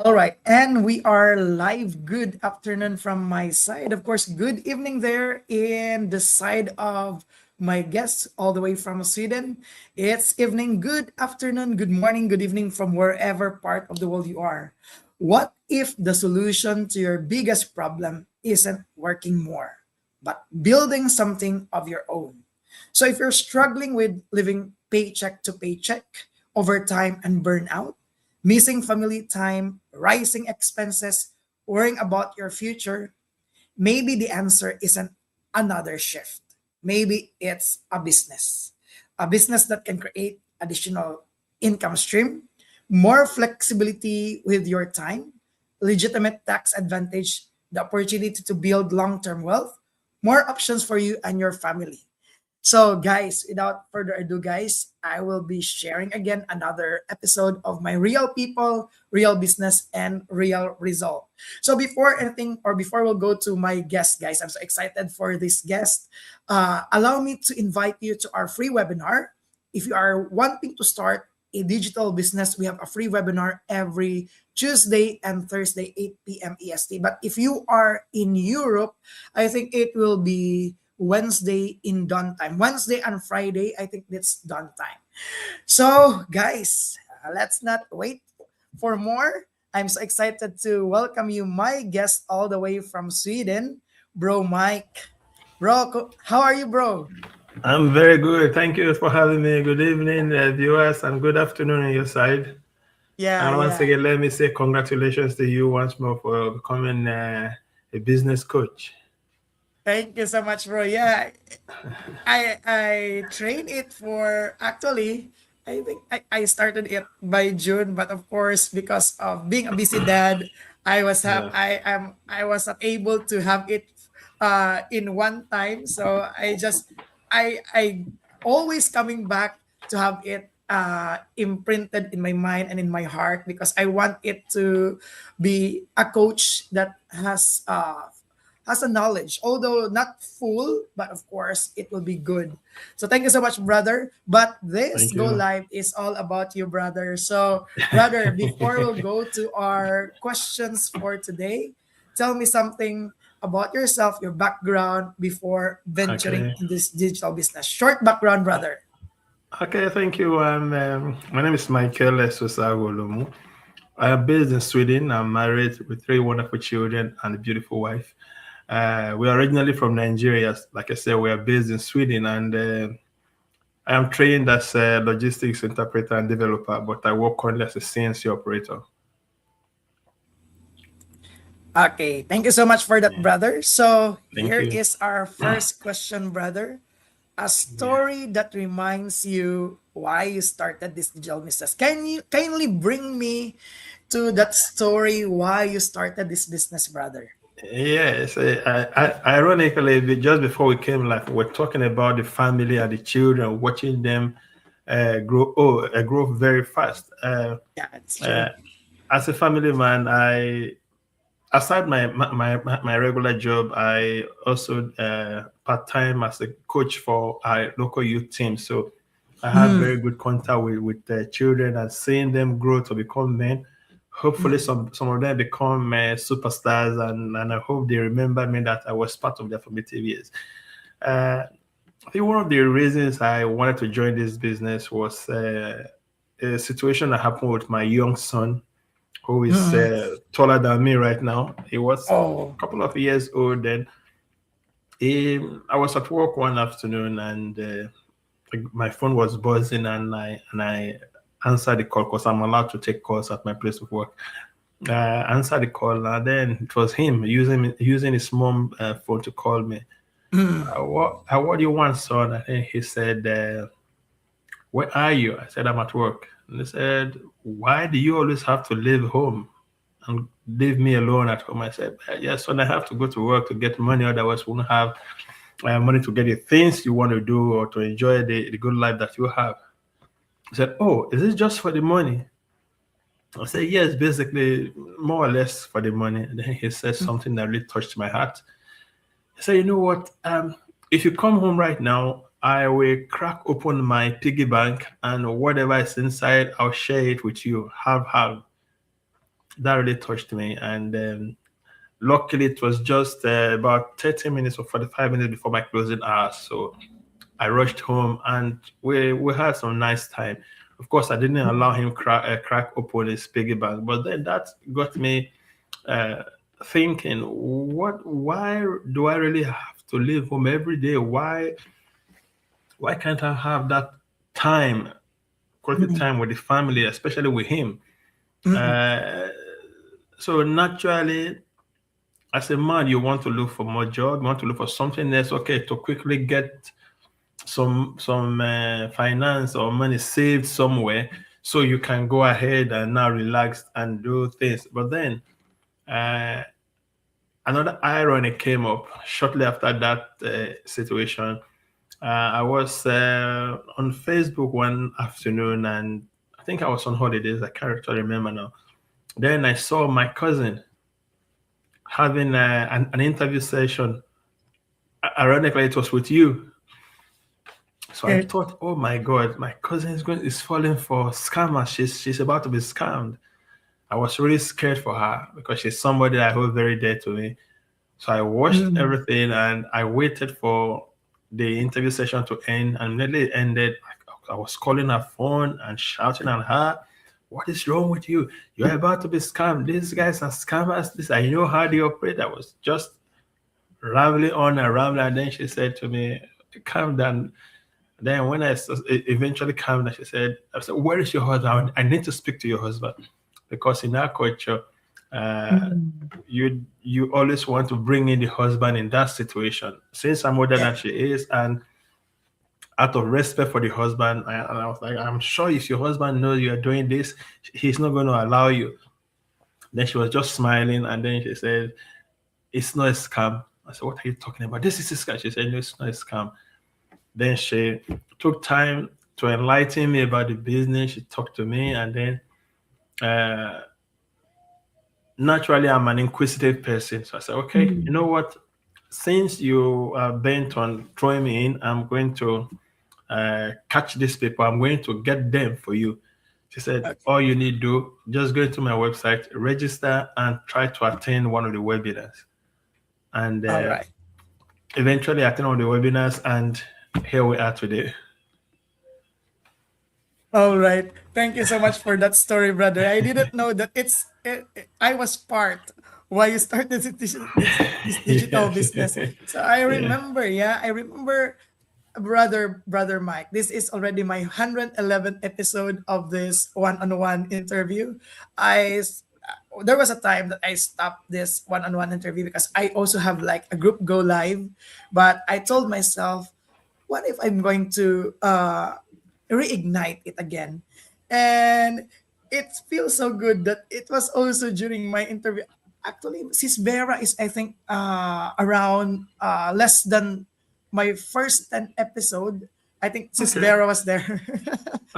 All right, and we are live. Good afternoon from my side. Of course, good evening there in the side of my guests, all the way from Sweden. It's evening, good afternoon, good morning, good evening from wherever part of the world you are. What if the solution to your biggest problem isn't working more, but building something of your own? So, if you're struggling with living paycheck to paycheck, overtime, and burnout, missing family time, rising expenses, worrying about your future, maybe the answer isn't another shift. Maybe it's a business that can create additional income stream, more flexibility with your time, legitimate tax advantage, the opportunity to build long-term wealth, more options for you and your family. So, guys, without further ado, guys, I will be sharing again another episode of my real people, real business, and real result. So, before anything, or before we'll go to my guest, guys, I'm so excited for this guest. Allow me to invite you to our free webinar. If you are wanting to start a digital business, we have a free webinar every Tuesday and Thursday, 8 p.m. EST. But if you are in Europe, I think it will be Wednesday in dawn time. Wednesday and Friday, I think that's dawn time. So, guys, let's not wait for more. I'm so excited to welcome you, my guest, all the way from Sweden, Bro Mike. Bro, how are you, bro? I'm very good. Thank you for having me. Good evening, viewers, and good afternoon on your side. Yeah, And once yeah. again, let me say congratulations to you once more for becoming a business coach. Thank you so much, bro. Yeah, I trained it for actually I think I started it by June, but of course because of being a busy dad, Yeah. I was not able to have it in one time. So I always coming back to have it imprinted in my mind and in my heart because I want it to be a coach that has a knowledge, although not full, but of course it will be good. So thank you so much, brother. But this Thank Go you. Live is all about you, brother. So, brother, before we'll go to our questions for today, tell me something about yourself, your background before venturing Okay. in this digital business. Short background, brother. Okay, thank you. My name is Michael Esosagolumu. I am based in Sweden. I'm married with three wonderful children and a beautiful wife. We are originally from Nigeria. Like I said, we are based in Sweden, and I am trained as a logistics interpreter and developer, but I work currently as a CNC operator. Okay, thank you so much for that, Yeah. brother. So Thank here you. is our first question, brother. A Yeah. story that reminds you why you started this digital business. Can you kindly bring me to that story why you started this business, brother? Yes. Ironically, just before we came live, we're talking about the family and the children, watching them grow very fast. Yeah, it's Uh, true. as a family man, aside my regular job, I also part time as a coach for our local youth team. So I have very good contact with the children and seeing them grow to become men. Hopefully, some of them become superstars, and I hope they remember me that I was part of their formative years. Uh, I think one of the reasons I wanted to join this business was a situation that happened with my young son who is Mm. taller than me right now. He was Oh. a couple of years old then. I was at work one afternoon and my phone was buzzing and I answered the call because I'm allowed to take calls at my place of work. Answered the call and then it was him using his mom phone to call me. What do you want, son? And then he said, "Where are you?" I said, "I'm at work." And they said, "Why do you always have to leave home and leave me alone at home?" I said, "Yes, son, I have to go to work to get money. Otherwise, we won't have money to get the things you want to do or to enjoy the good life that you have." He said, "Oh, is it just for the money?" I said, "Yes, basically, more or less for the money." And then he said something that really touched my heart. He said, "You know what? If you come home right now, I will crack open my piggy bank and whatever is inside, I'll share it with you. Have." that really touched me. And luckily, it was just about 30 minutes or 45 minutes before my closing hours. So I rushed home and we had some nice time. Of course, I didn't allow him crack open his piggy bank, but then that got me uh, thinking, why do I really have to leave home every day? Why can't I have that time, quality Mm-mm. time with the family, especially with him? Mm-mm. Uh, so naturally, as a man, you want to look for more job, you want to look for something else, okay, to quickly get some finance or money saved somewhere, so you can go ahead and now relax and do things. But then uh, another irony came up shortly after that situation. I was on Facebook one afternoon, and I think I was on holidays. I can't actually remember now. Then I saw my cousin having an interview session. Ironically, it was with you. So I Okay. thought, oh my God, my cousin is falling for scammers. She's about to be scammed. I was really scared for her because she's somebody I hold very dear to me. So I watched Mm-mm. everything and I waited for the interview session to end. And immediately it ended. I was calling her phone and shouting at her, "What is wrong with you? You're about to be scammed. These guys are scammers. This I know how they operate." I was just rambling on and rambling. And then she said to me, "Calm down." Then when eventually calmed down, she said, "I said, where is your husband? I need to speak to your husband because in our culture, uh, Mm-mm. you always want to bring in the husband in that situation. Since I'm older Yeah. than she is, and out of respect for the husband, and I was like, I'm sure if your husband knows you are doing this, he's not going to allow you." Then she was just smiling, and then she said, "It's not a scam." I said, "What are you talking about? This is a scam." She said, "No, it's not a scam." Then she took time to enlighten me about the business. She talked to me, and then uh, naturally, I'm an inquisitive person. So I said, okay, you Mm-mm. know what? Since you are bent on throwing me in, I'm going to catch these people. I'm going to get them for you. She said, Okay. all you need to do, just go to my website, register, and try to attend one of the webinars. And All right. eventually, I attended one of the webinars, and here we are today. All right. Thank you so much for that story, brother. I didn't know that I was part why you started this digital Yes. business. So I Yeah. remember, yeah, I remember, brother Mike. This is already my 111th episode of this one-on-one interview. There was a time that I stopped this one-on-one interview because I also have like a group go live, but I told myself, what if I'm going to reignite it again? And it feels so good that it was also during my interview. Actually, Sis Vera is, I think, around less than my first 10 episode. I think Sis Okay. Vera was there.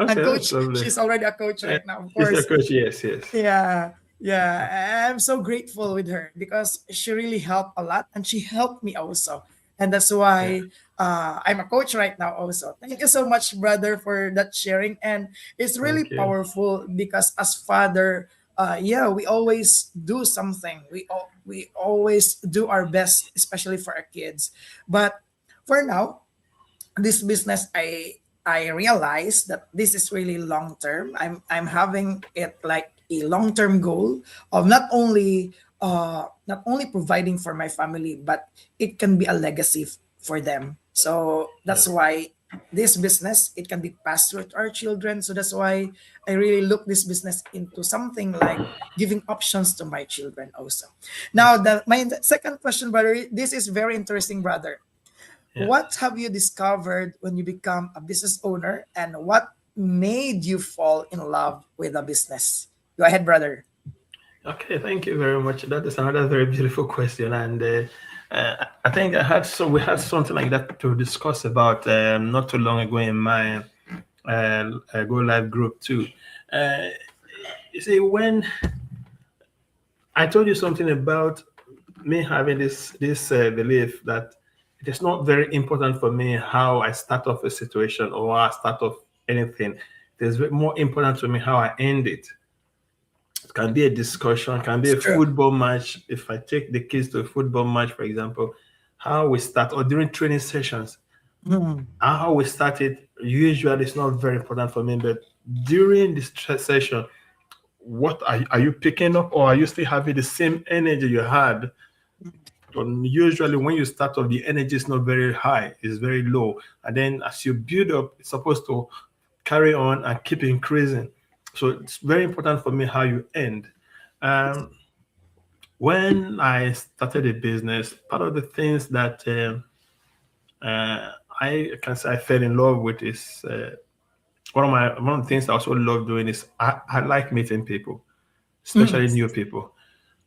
And Okay, that's coach, lovely. she's already a coach Uh, right now, of She's a course. coach. Yes, yes. Yeah, yeah. I'm so grateful with her because she really helped a lot and she helped me also. And that's Yeah. why I'm a coach right now also. Thank you so much, brother, for that sharing. And it's really Thank you. powerful because as father, yeah, we always do something. We always do our best, especially for our kids. But for now, this business, I realized that this is really long term. I'm having it like a long term goal of not only providing for my family, but it can be a legacy for them. So Yeah. that's why this business, it can be passed through to our children. So that's why I really look this business into something like giving options to my children also. Now Okay. the my second question, brother, this is very interesting, brother. Yeah. What have you discovered when you become a business owner, and what made you fall in love with a business? Go ahead, brother. Okay. Thank you very much. That is another very beautiful question, and I think we had something like that to discuss about not too long ago in my Go Live group too. Uh, you see, when I told you something about me having this belief that it is not very important for me how I start off a situation or how I start off anything. It is more important to me how I end it. can be a discussion, can be It's a true. football match. If I take the kids to a football match, for example, how we start, or during training sessions, Mm. how we start it, usually it's not very important for me, but during this session, what are you picking up, or are you still having the same energy you had? Usually when you start off, the energy is not very high, it's very low, and then as you build up, it's supposed to carry on and keep increasing. So it's very important for me how you end. um, when I started a business, part of the things that I can say I fell in love with is one of the things I also love doing is I like meeting people, Mm. especially new people.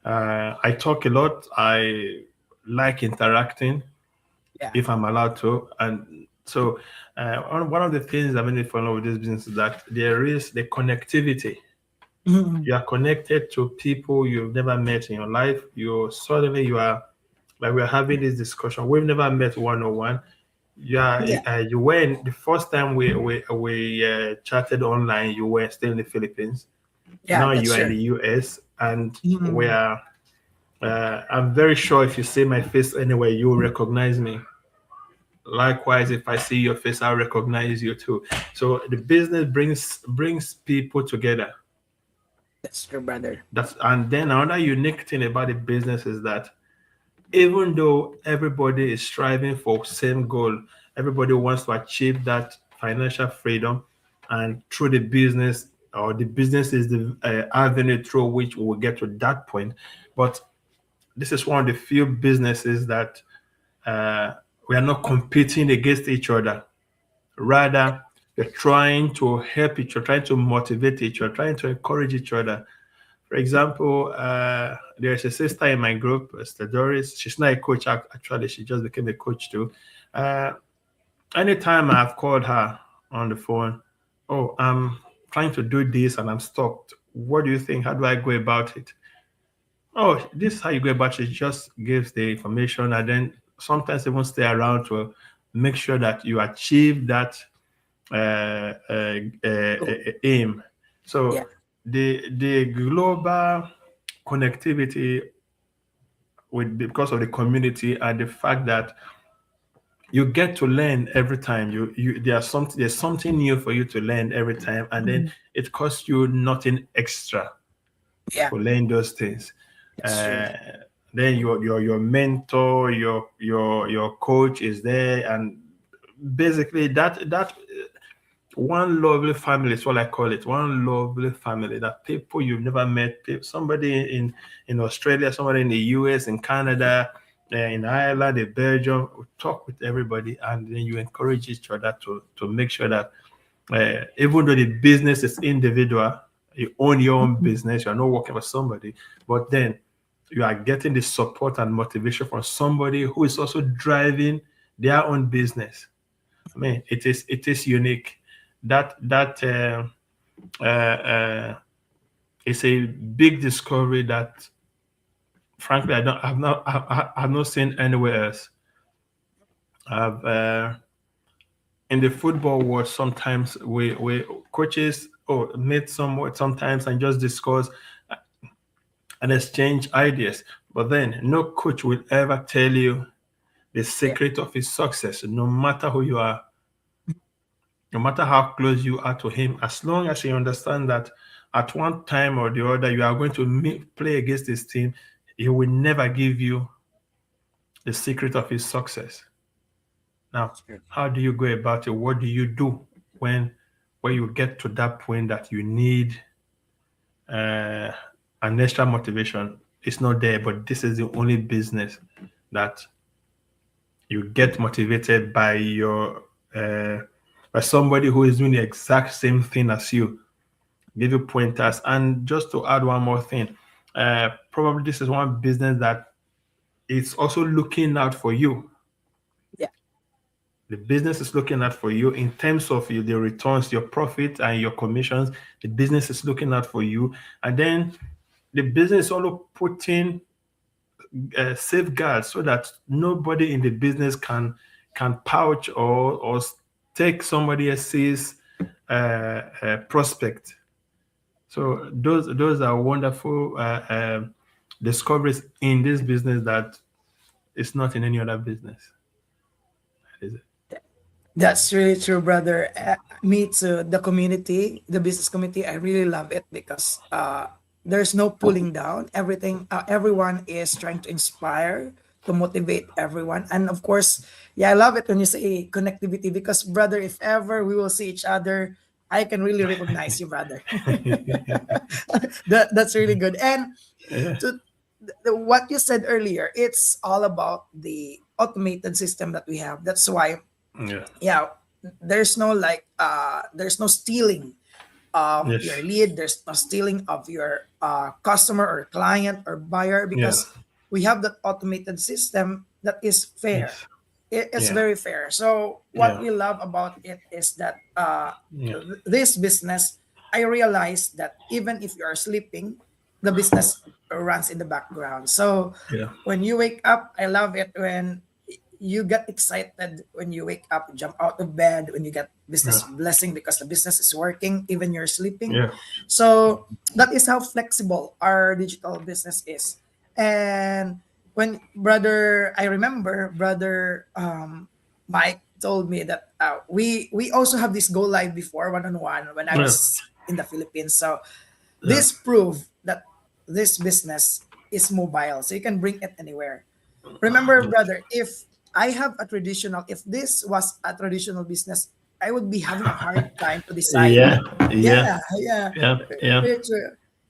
I talk a lot. I like interacting Yeah. if I'm allowed to. And so, one of the things that made me fall in love with this business is that there is the connectivity. Mm. You are connected to people you've never met in your life. You are like we're having this discussion. We've never met one on one. Yeah, Yeah. you were the first time we chatted online. You were still in the Philippines. Yeah, Now that's you are in true. the US, and we Mm. are. I'm very sure if you see my face anywhere, you will recognize me. Likewise, if I see your face, I'll recognize you too. So the business brings people together. That's true, brother. That's and then another unique thing about the business is that even though everybody is striving for same goal, everybody wants to achieve that financial freedom, and through the business, or the business is the avenue through which we will get to that point. But this is one of the few businesses that uh, we are not competing against each other. Rather, we're trying to help each other, trying to motivate each other, trying to encourage each other. For example, there's a sister in my group, Sister Doris. She's not a coach actually; she just became a coach too. Uh, Anytime I've called her on the phone, oh, I'm trying to do this and I'm stuck. What do you think? How do I go about it? Oh, this is how you go about it. Just gives the information, and then sometimes even stay around to make sure that you achieve that Cool. aim. Yeah. So the global connectivity with because of the community and the fact that you get to learn every time there's something new for you to learn every time, and then Mm. it costs you nothing extra Yeah, to learn those things. that's true. uh, then your mentor, your coach is there, and basically that one lovely family is what I call it. One lovely family, that people you've never met, somebody in Australia, somebody in the US, in Canada, in Ireland, in Belgium. Talk with everybody, and then you encourage each other to make sure that even though the business is individual, you own your own Mm. business. You're not working for somebody, but then you are getting the support and motivation from somebody who is also driving their own business. I mean, it is unique. That is a big discovery that, frankly, I've not seen anywhere else. I've In the football world, sometimes we coaches meet sometimes and just discuss and exchange ideas. But then no coach will ever tell you the Yeah. secret of his success, no matter who you are, no matter how close you are to him, as long as you understand that at one time or the other you are going to play against this team, he will never give you the secret of his success. Now, That's true. how do you go about it? What do you do when you get to that point that you need uh, an extra motivation? It's not there, but this is the only business that you get motivated by by somebody who is doing the exact same thing as you, give you pointers. And just to add one more thing, probably this is one business that it's also looking out for you. Yeah. The business is looking out for you in terms of the returns, your profit and your commissions. The business is looking out for you, and then the business is also putting safeguards so that nobody in the business can pouch or take somebody else's prospect. So those are wonderful discoveries in this business that is not in any other business. That is it. That's really true, brother. Me too. The community, the business community, I really love it because there's no pulling down. Everything, everyone is trying to inspire, to motivate everyone, and of course, yeah, I love it when you say connectivity because, brother, if ever we will see each other, I can really recognize you, brother. That's really good. And Yeah. to what you said earlier, it's all about the automated system that we have. That's why, Yeah. yeah, there's no stealing of Yes. your lead, there's no stealing of your customer or client or buyer Yeah. because we have that automated system that is fair. Yes. It's Yeah. very fair. So what Yeah. we love about it is that Yeah. this business, I realized that even if you are sleeping, the business runs in the background. So Yeah. when you wake up, I love it when you get excited when you wake up, jump out of bed, when you get business Yeah. blessing because the business is working, even you're sleeping. Yeah. So that is how flexible our digital business is. And when brother, I remember brother Mike told me that we also have this go live before one on one when I Yeah. was in the Philippines. So Yeah. this proved that this business is mobile, so you can bring it anywhere. Remember, brother, if this was a traditional business, I would be having a hard time to decide. Yeah. Yeah. Yeah, yeah. Yeah. Yeah.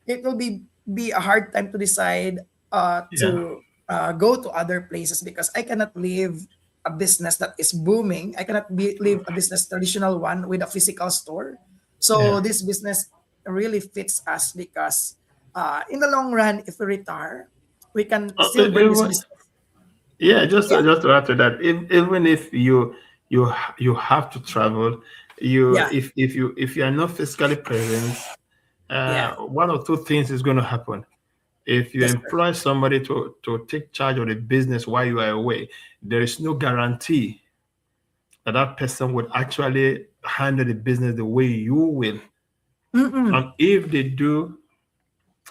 It will be a hard time to decide Yeah. to go to other places because I cannot leave a business that is booming. I cannot leave a business traditional one with a physical store. So Yeah. this business really fits us because in the long run, if we retire, we can still bring this Even, business. yeah, Yeah, just to add to that, even if you have to travel, you yeah, if you are not physically present, yeah. one or two things is going to happen. If you That's correct. employ somebody to take charge of the business while you are away, there is no guarantee that that person would actually handle the business the way you will. Mm-mm, And if they do,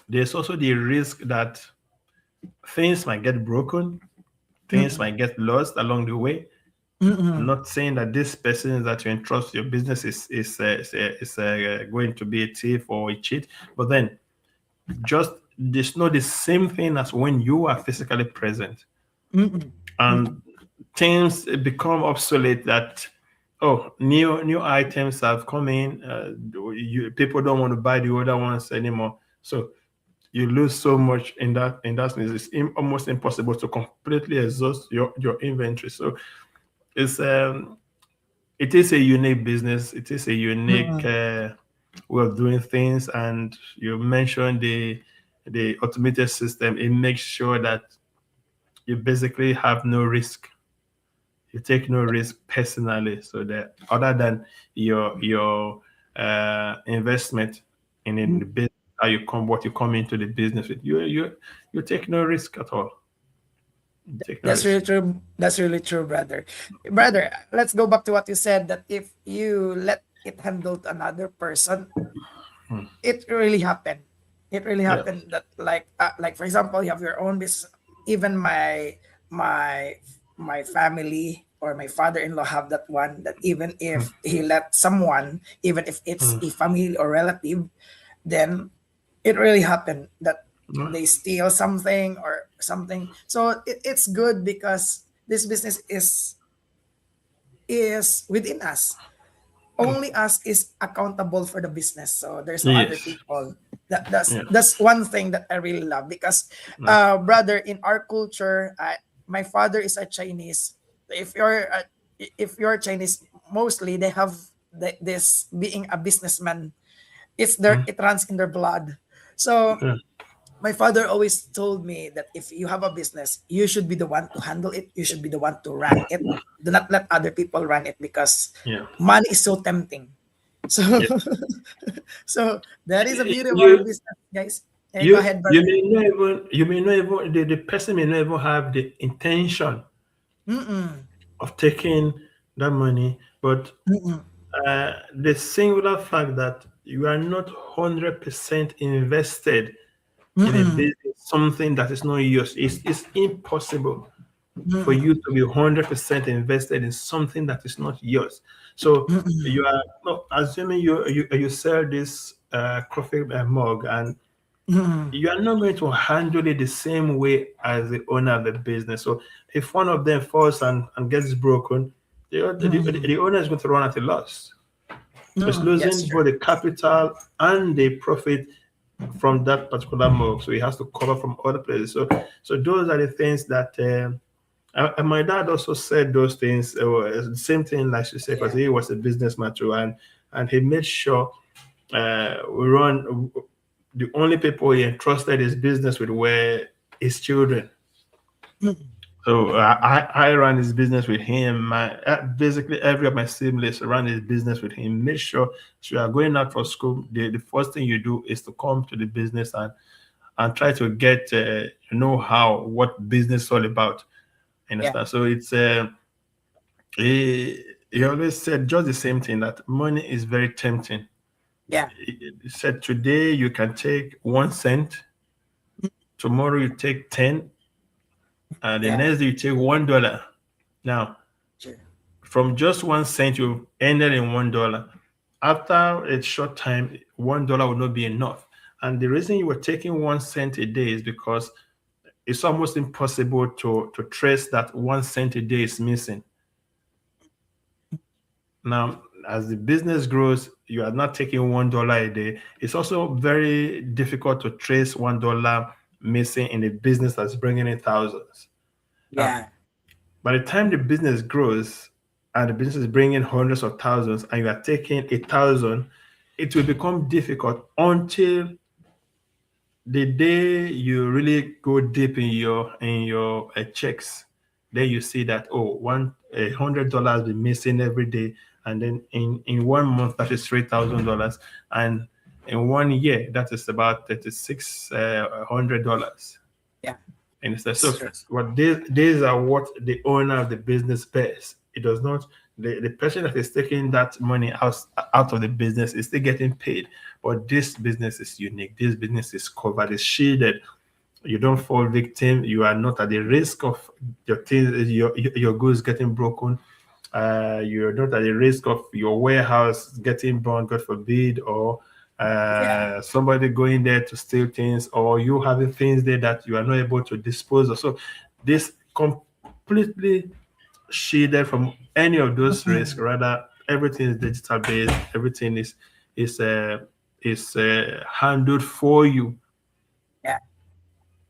there's also the risk that things might get broken, things mm-mm, might get lost along the way. I'm mm-mm, not saying that this person that you entrust your business is going to be a thief or a cheat, but then just it's not the same thing as when you are physically present, mm-mm, mm-mm. and things become obsolete. That new items have come in. People don't want to buy the other ones anymore, so you lose so much in that sense. It's almost impossible to completely exhaust your inventory. So it's it is a unique business. It is a unique Mm-mm. way of doing things. And you mentioned the automated system. It makes sure that you basically have no risk. You take no risk personally. So that other than your investment in the business, how you come what you come into the business with, you take no risk at all. You take no That's risk. really true. That's really true, brother. Brother, let's go back to what you said that if you let it handle to another person, Hmm. it really happened. It really Yeah. happened that like for example, you have your own business. Even my my family or my father-in-law have that one that even Hmm. if he let someone, even if it's Hmm. a family or relative, then it really happened that Yeah. they steal something or something. So it's good because this business is within us. Only us is accountable for the business. So there's no other Yes. people. That's Yeah. that's one thing that I really love because Yeah. brother, in our culture, my father is a Chinese. If you're if you're Chinese, mostly they have this being a businessman. It's their Hmm. it runs in their blood. So Yeah. my father always told me that if you have a business, you should be the one to handle it. You should be the one to run it. Do not let other people run it because Yeah. money is so tempting. So, Yeah. so that is the beauty of our You business, guys. Hey, go you ahead, you brother. may not even the person may not even have the intention Mm-mm, of taking that money, but mm-mm, the singular fact that you are not 100% invested in a Mm-mm. business, something that is not yours. It's impossible for Mm-mm. you to be 100% invested in something that is not yours. So you Mm-mm. are no, assuming you sell this coffee mug, and Mm-mm. you are not going to handle it the same way as the owner of the business. So if one of them falls and gets broken, the owner is going to run at a loss. It's Mm-mm. Yes, losing sure. both the capital and the profit from that particular mug. So he has to cover from other places. So those are the things that. And my dad also said those things. The same thing, like she said, because Yeah. he was a businessman too, and he made sure we run. The only people he entrusted his business with were his children. Mm-mm. So I ran his business with him. Basically every of my siblings ran his business with him. Make sure if you are going out for school, the first thing you do is to come to the business and try to get know how what business is all about. Yeah. Understand? So it's he always said just the same thing, that money is very tempting. Yeah. He said today you can take 1 cent, tomorrow you take 10, and the Yeah. next day you take $1. Now, Sure. from just 1 cent, you ended in $1. After a short time, $1 will not be enough. And the reason you were taking 1 cent a day is because it's almost impossible to trace that 1 cent a day is missing. Now, as the business grows, you are not taking $1 a day. It's also very difficult to trace $1 missing in a business that's bringing in thousands. Now, Yeah. by the time the business grows and the business is bringing hundreds of thousands, and you are taking 1,000, it will become difficult until the day you really go deep in your checks. Then you see that, oh, $100 be missing every day, and then in 1 month that is $3,000, and in 1 year that is about $3,600. Yeah. And so Sure. what these are what the owner of the business pays. It does not, the person that is taking that money out of the business is still getting paid. But this business is unique. This business is covered, is shielded. You don't fall victim. You are not at the risk of your goods getting broken. You're not at the risk of your warehouse getting burned, God forbid, or Yeah. somebody going there to steal things, or you having things there that you are not able to dispose of. So this completely shielded from any of those risks. Mm-mm. Rather, everything is digital based. Everything is uh, is handled for you. Yeah.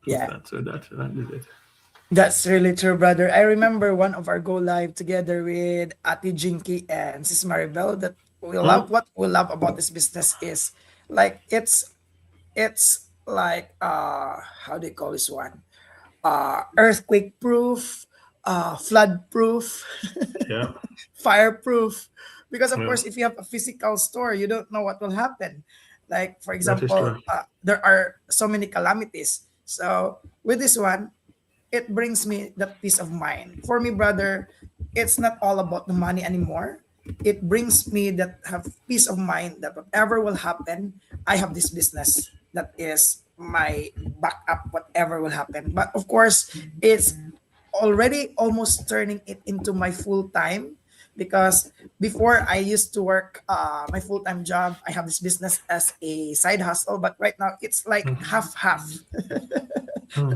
Yeah. Understand? So that is it. That's really true, brother. I remember one of our go live together with Ati Jinky and Sis Maribel that we Hmm? love what we love about this business is like it's like how do you call this one? Earthquake proof, flood proof, Yeah. fireproof. Because of Yeah. course, if you have a physical store, you don't know what will happen. Like for That is example, true. there are so many calamities. So with this one, it brings me that peace of mind. For me, brother, it's not all about the money anymore. It brings me that have peace of mind that whatever will happen, I have this business that is my backup, whatever will happen. But of course, it's already almost turning it into my full time because before I used to work my full time job. I have this business as a side hustle, but right now it's like half half. Hmm.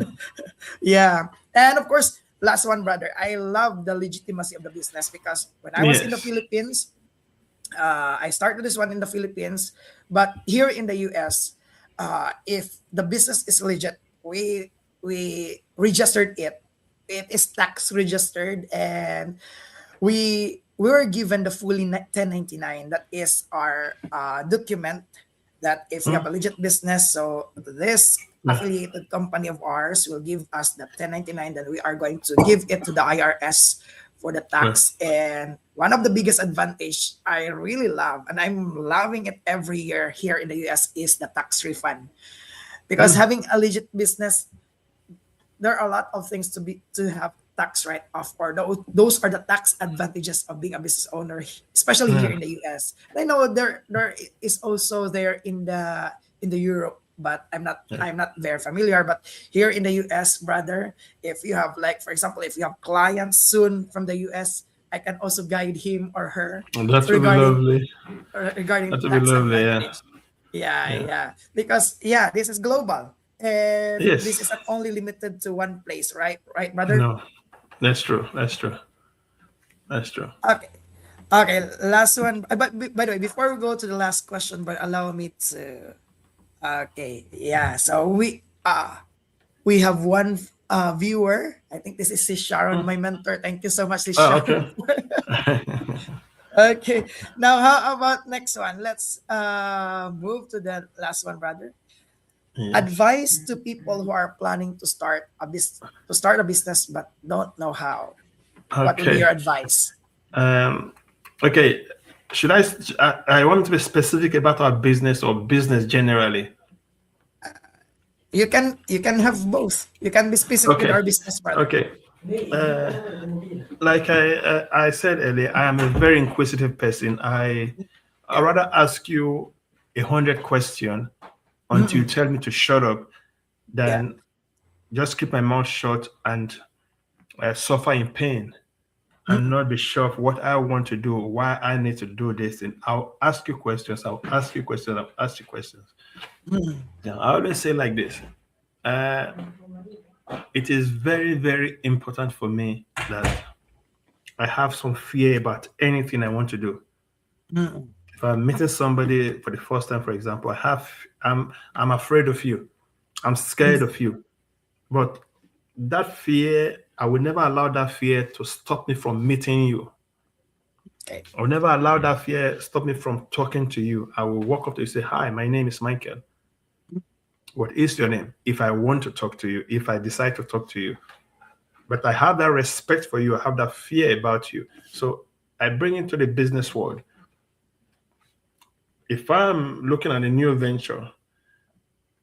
Yeah. And of course, last one, brother. I love the legitimacy of the business because when I was in the Yes. Philippines, I started this one in the Philippines, but here in the US, if the business is legit, we registered it. It is tax registered, and we were given the fully 1099. That is our document that if we Hmm? have a legit business, so this Yeah. affiliated company of ours will give us the 1099, then we are going to give it to the IRS for the Yeah. tax. And one of the biggest advantage I really love, and I'm loving it every year here in the US, is the tax refund. Because Hmm. having a legit business, there are a lot of things to have tax write-off, or those are the tax advantages of being a business owner, especially here Yeah. in the US. And I know there is also there in the Europe, but Yeah. I'm not very familiar. But here in the US, brother, if you have, like, for example, if you have clients soon from the US, I can also guide him or her And that would be regarding lovely. regarding That would be tax lovely. Yeah. advantage. Yeah, Yeah. yeah. Because yeah, this is global. And this is Yes. not only limited to one place, right? Right, brother? No. That's true. That's true. That's true. Okay. Okay, last one. But by the way, before we go to the last question, but allow me to okay. Yeah. So we have one viewer. I think this is Sis Sharon, Hmm. my mentor. Thank you so much, Sis Oh, Sharon. okay. Okay. Now how about next one? Let's move to the last one, brother. Yes. Advice to people who are planning to start a business but don't know how. What would be your Okay. advice? Um, okay. Should I want to be specific about our business or business generally? You can have both. You can be specific with Okay. our business, brother. Okay. Uh, like I said earlier, I am a very inquisitive person. I Yeah. rather ask you 100 questions until you Mm-mm. tell me to shut up Yeah. than just keep my mouth shut and suffer in pain and Mm-mm. not be sure of what I want to do, why I need to do this. And I'll ask you questions. I'll ask you questions. I'll ask you questions. Mm-mm. Yeah, I always say like this. Uh, it is very, very important for me that I have some fear about anything I want to do. Mm-mm. If I'm meeting somebody for the first time, for example, I'm afraid of you. I'm scared Mm-mm. of you. But that fear, I will never allow that fear to stop me from meeting you. Okay. I will never allow that fear stop me from talking to you. I will walk up to you and say, "Hi, my name is Michael. What is your name?" If I want to talk to you, if I decide to talk to you. But I have that respect for you. I have that fear about you. So I bring into the business world. If I'm looking at a new venture,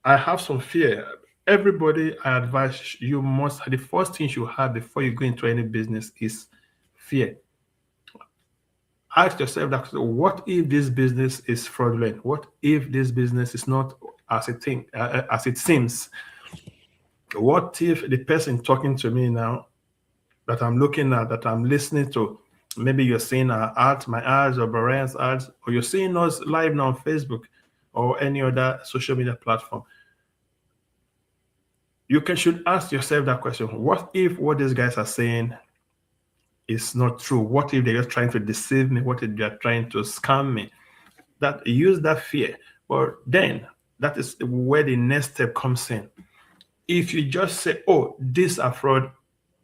I have some fear. Everybody, I advise you must, the first thing you have before you go into any business is fear. Ask yourself that what if this business is fraudulent? What if this business is not as it seems? What if the person talking to me now that I'm looking at, that I'm listening to, maybe you're seeing our ads, my ads, or Brian's ads, or you're seeing us live now on Facebook or any other social media platform. You can should ask yourself that question. What if what these guys are saying is not true? What if they're just trying to deceive me? What if they're trying to scam me? That use that fear. But then that is where the next step comes in. If you just say, "Oh, these are fraud,"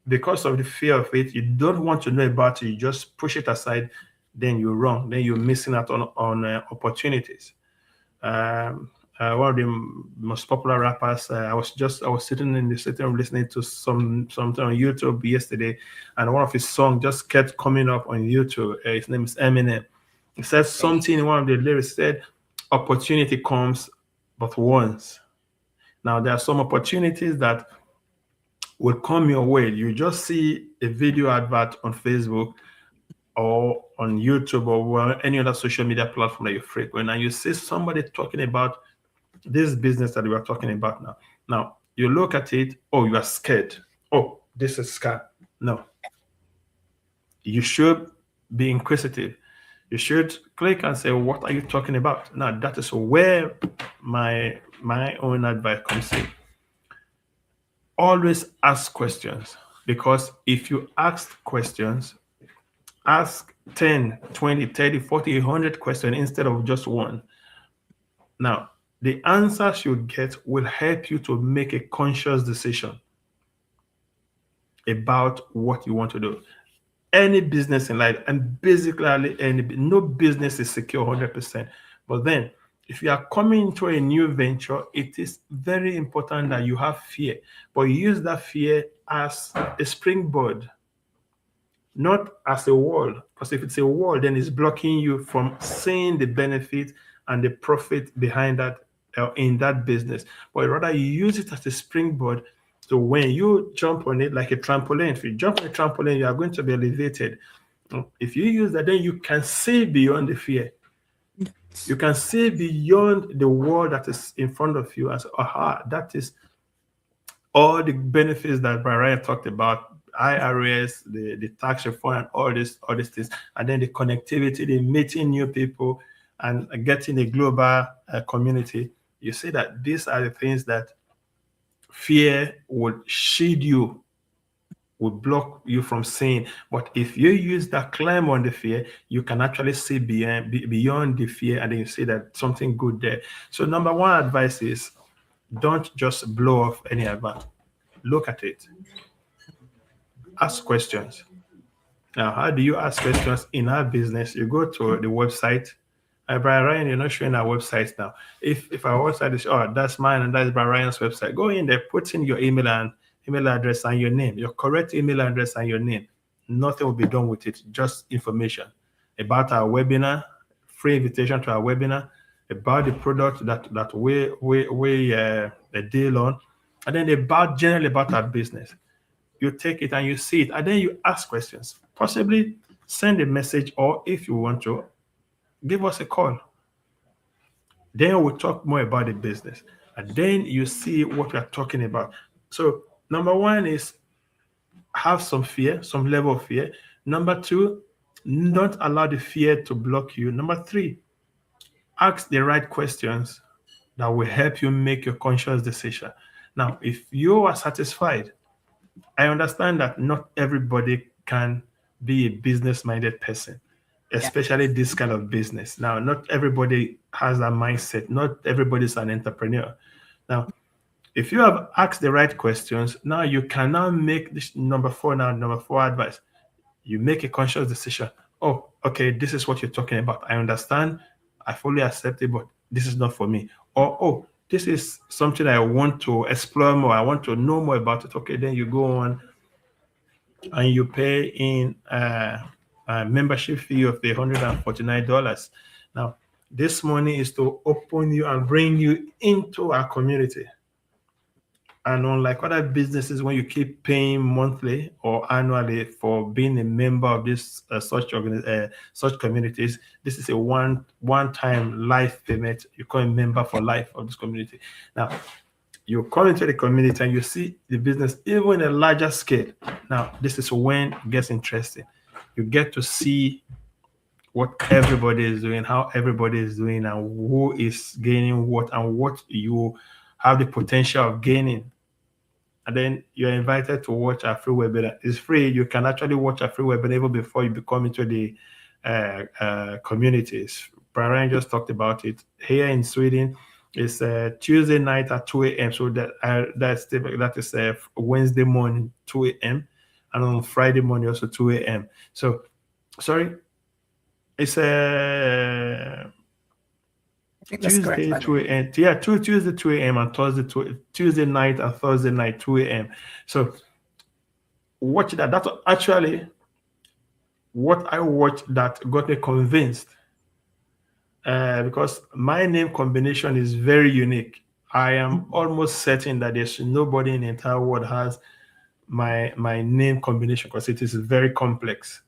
because of the fear of it, you don't want to know about it, you just push it aside, then you're wrong. Then you're missing out on opportunities. Um, One of the most popular rappers, I was sitting in the sitting room listening to something on YouTube yesterday, and one of his songs just kept coming up on YouTube. His name is Eminem. He said Okay. something in one of the lyrics said, "Opportunity comes but once." Now there are some opportunities that will come your way. You just see a video advert on Facebook or on YouTube or any other social media platform that you frequent, and you see somebody talking about this business that we are talking about now. Now you look at it, oh, you are scared. Oh, this is scam. No, you should be inquisitive. You should click and say, "What are you talking about?" Now that is where my own advice comes in. Always ask questions, because if you ask questions, ask 10, 20, 30, 40, 100 questions instead of just one. Now, the answers you get will help you to make a conscious decision about what you want to do. Any business in life, and basically no business is secure 100%. But then, if you are coming into a new venture, it is very important that you have fear, but you use that fear as a springboard, not as a wall. Because if it's a wall, then it's blocking you from seeing the benefit and the profit behind that in that business. But rather, you use it as a springboard So when you jump on it like a trampoline, if you jump on a trampoline, you are going to be elevated. If you use that, then you can see beyond the fear. You can see beyond the world that is in front of you and say, aha, that is all the benefits that Brian talked about, IRS, the tax reform, and all these things, and then the connectivity, the meeting new people, and getting a global community. You see that these are the things that fear would shield you, would block you from seeing. But if you use that climb on the fear, you can actually see beyond the fear, and then you see that something good there. So number one advice is don't just blow off any advance. Look at it. Ask questions. Now, how do you ask questions in our business? You go to the website. Brian Ryan, you're not showing our website now. If our website is, oh, that's mine and that's Brian Ryan's website, go in there, put in your email address and your name, your correct email address and your name. Nothing will be done with it, just information about our webinar, free invitation to our webinar, about the product that we deal on, and then generally about our business. You take it and you see it, and then you ask questions. Possibly send a message, or if you want to, give us a call. Then we'll talk more about the business, and then you see what we are talking about. So number one is have some fear, some level of fear. Number two, don't allow the fear to block you. Number three, ask the right questions that will help you make your conscious decision. Now, if you are satisfied, I understand that not everybody can be a business-minded person, especially this kind of business. Now, not everybody has that mindset. Not everybody is an entrepreneur. Now, if you have asked the right questions, now you can now make this number four advice. You make a conscious decision. Oh, okay, this is what you're talking about. I understand. I fully accept it, but this is not for me. Or, oh, this is something I want to explore more. I want to know more about it. Okay, then you go on and you pay in a membership fee of the $149. Now, this money is to open you and bring you into our community. And unlike other businesses, when you keep paying monthly or annually for being a member of this such communities, this is a one-time life payment. You become a member for life of this community. Now, you come into the community and you see the business even in a larger scale. Now, this is when it gets interesting. You get to see what everybody is doing, how everybody is doing, and who is gaining what, and what you have the potential of gaining. And then you're invited to watch our free webinar. It's free. You can actually watch a free webinar even before you become into the communities. Brian just talked about it. Here in Sweden, it's Tuesday night at 2 a.m. So that is Wednesday morning, 2 a.m. And on Friday morning, also 2 a.m. So, sorry, it's Tuesday, 2 a.m. Yeah, Tuesday, 2 a.m. and Tuesday night and Thursday night, 2 a.m. So watch that. That's actually what I watched that got me convinced. Because my name combination is very unique. I am almost certain that there's nobody in the entire world has my name combination, because it is very complex.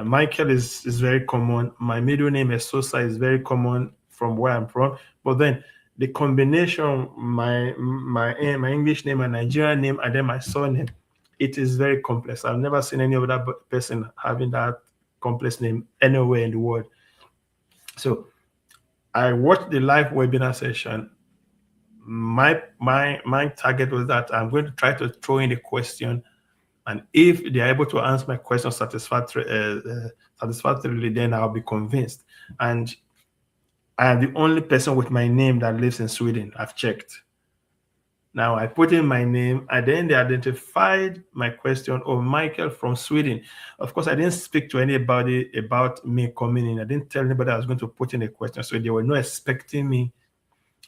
Michael is very common. My middle name Esosa is very common from where I'm from. But then the combination, my English name, my Nigerian name, and then my surname, it is very complex. I've never seen any other person having that complex name anywhere in the world. So I watched the live webinar session. My target was that I'm going to try to throw in a question, and if they're able to answer my question satisfactorily, then I'll be convinced. And I am the only person with my name that lives in Sweden. I've checked. Now I put in my name, and then they identified my question, oh, Michael from Sweden. Of course, I didn't speak to anybody about me coming in. I didn't tell anybody I was going to put in a question. So they were not expecting me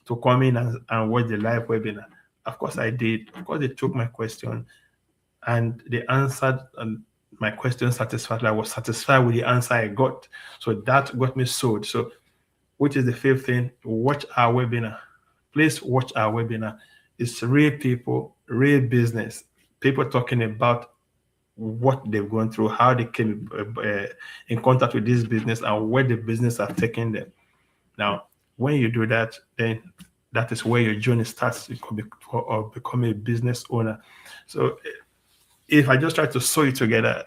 to come in and watch the live webinar. Of course, I did. Of course, they took my question and they answered my question satisfactorily. I was satisfied with the answer I got. So that got me sold. So, which is the fifth thing? Watch our webinar. Please watch our webinar. It's real people, real business, people talking about what they've gone through, how they came in contact with this business, and where the business have taken them. Now, when you do that, then that is where your journey starts to become a business owner. So, if I just try to sew it together,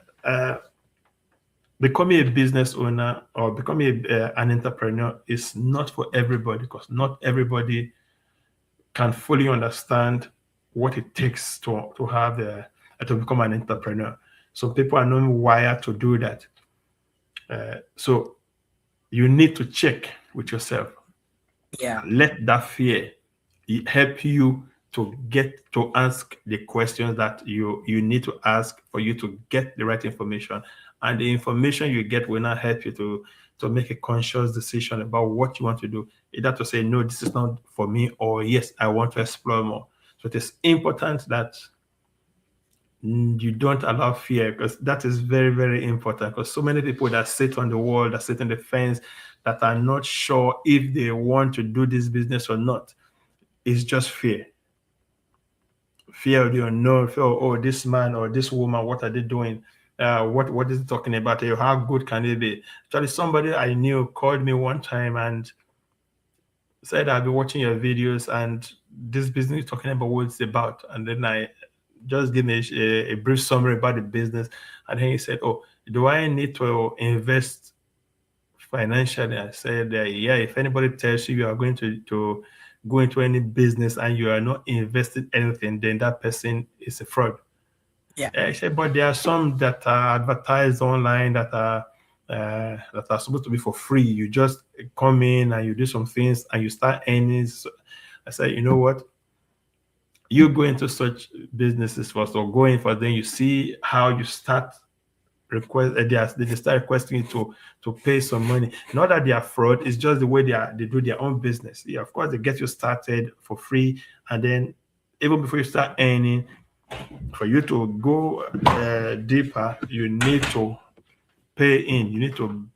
becoming a business owner or becoming an entrepreneur is not for everybody, because not everybody can fully understand what it takes to have to become an entrepreneur. So people are not wired to do that. So you need to check with yourself. Yeah. Let that fear help you to get to ask the questions that you need to ask for you to get the right information, and the information you get will not help you to make a conscious decision about what you want to do, either to say no, this is not for me, or yes, I want to explore more. So it is important that you don't allow fear, because that is very, very important, because so many people that sit on the wall, that sit on the fence, that are not sure if they want to do this business or not. It's just fear. Fear of the unknown, fear of, oh, this man or this woman, what are they doing? What is he talking about? How good can it be? Actually, somebody I knew called me one time and said, I've been watching your videos and this business you're talking about, what it's about. And then I just give me a brief summary about the business. And then he said, oh, do I need to invest financially? I said, yeah, if anybody tells you you are going to go into any business and you are not investing anything, then that person is a fraud. Yeah. I said, but there are some that are advertised online that are supposed to be for free. You just come in and you do some things and you start earning. So I said, you know what? You go into such businesses first, or go in first, then you see how you start they start requesting you to pay some money. Not that they are fraud, it's just the way they do their own business. Yeah, of course, they get you started for free, and then even before you start earning, for you to go deeper, you need to pay in. You need to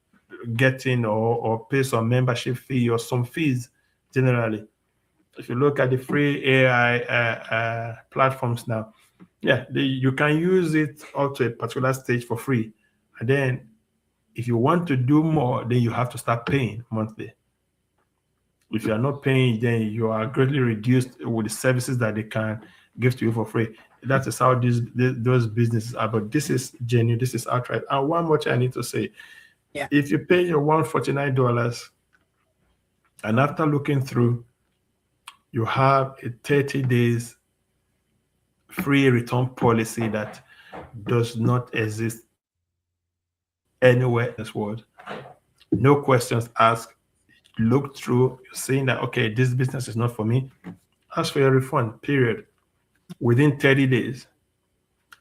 get in or pay some membership fee or some fees generally. If you look at the free AI platforms now, yeah, you can use it up to a particular stage for free. And then if you want to do more, then you have to start paying monthly. If you are not paying, then you are greatly reduced with the services that they can give to you for free. That is how those businesses are. But this is genuine, this is outright. And one more thing I need to say. Yeah. If you pay your $149 and after looking through, you have a 30 days free return policy that does not exist anywhere in this world. No questions asked. Look through, you're saying that, okay, this business is not for me. Ask for your refund, period. Within 30 days,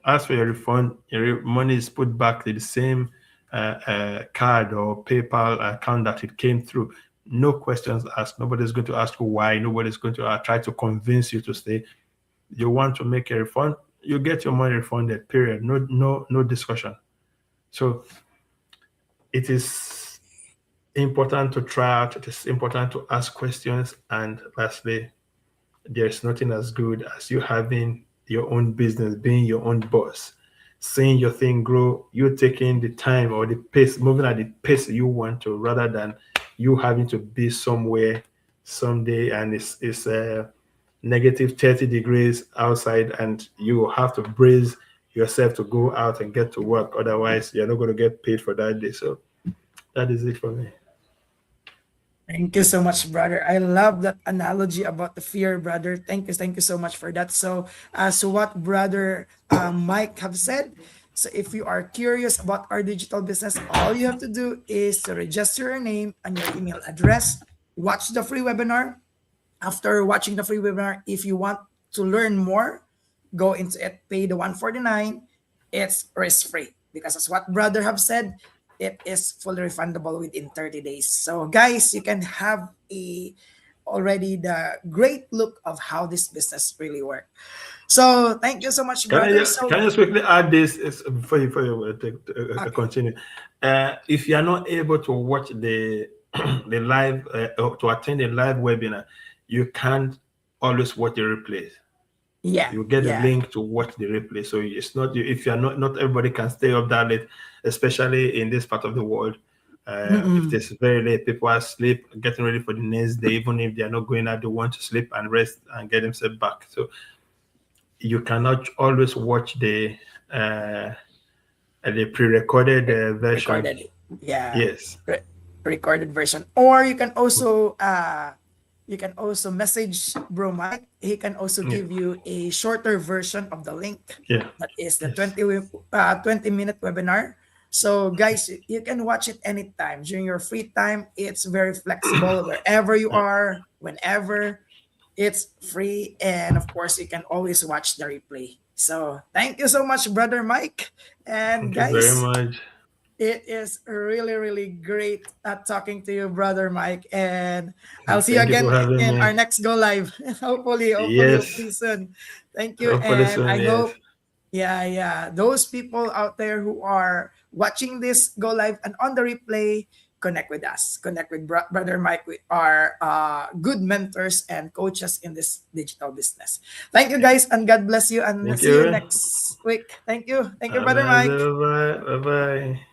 ask for your refund. Your money is put back to the same card or PayPal account that it came through. No questions asked. Nobody's going to ask you why. Nobody's going to try to convince you to stay. You want to make a refund, you get your money refunded, period. No discussion. So it is important to try out. It is important to ask questions. And lastly, there's nothing as good as you having your own business, being your own boss, seeing your thing grow, you taking the time or the pace, moving at the pace you want to, rather than you having to be somewhere someday and it's negative 30 degrees outside and you have to brace yourself to go out and get to work. Otherwise, you're not going to get paid for that day. So that is it for me. Thank you so much, brother. I love that analogy about the fear, brother. Thank you so much for that. So, so what brother Mike have said. So, if you are curious about our digital business, all you have to do is to register your name and your email address. Watch the free webinar. After watching the free webinar, if you want to learn more, go into it. Pay the $149. It's risk free because, as what brother have said, it is fully refundable within 30 days. So guys, you can have already the great look of how this business really works. So thank you so much, brother. Can I just quickly add this before you continue? If you are not able to watch the the live to attend a live webinar, you can always watch the replays. Yeah, You get a yeah. link to watch the replay. So it's not if you're not everybody can stay up that late, especially in this part of the world. If Mm-mm. it's very late, people are asleep, getting ready for the next day. Even if they are not going out, they want to sleep and rest and get themselves back. So you cannot always watch the pre-recorded version. Recorded. Yeah. Yes. Re- Recorded version. Or you can also message Bro Mike. He can also Yeah. give you a shorter version of the link. Yeah. That is the Yes. 20-minute webinar. So guys, you can watch it anytime during your free time. It's very flexible wherever you are, whenever. It's free, and of course, you can always watch the replay. So thank you so much, Brother Mike. And Thank you very guys, much. it is really, really great talking to you, Brother Mike. And I'll And see you thank you again for having in our me. next go live. Yes. Hopefully soon. Thank you. Hopefully And soon. I Yes. hope, yeah, yeah, those people out there who are watching this go live and on the replay, connect with us. Connect with Brother Mike. We are good mentors and coaches in this digital business. Thank you, guys, and God bless you. And Thank see you you. next week. Thank you. Thank you, Have a Brother nice day. Mike. Bye bye. Bye bye.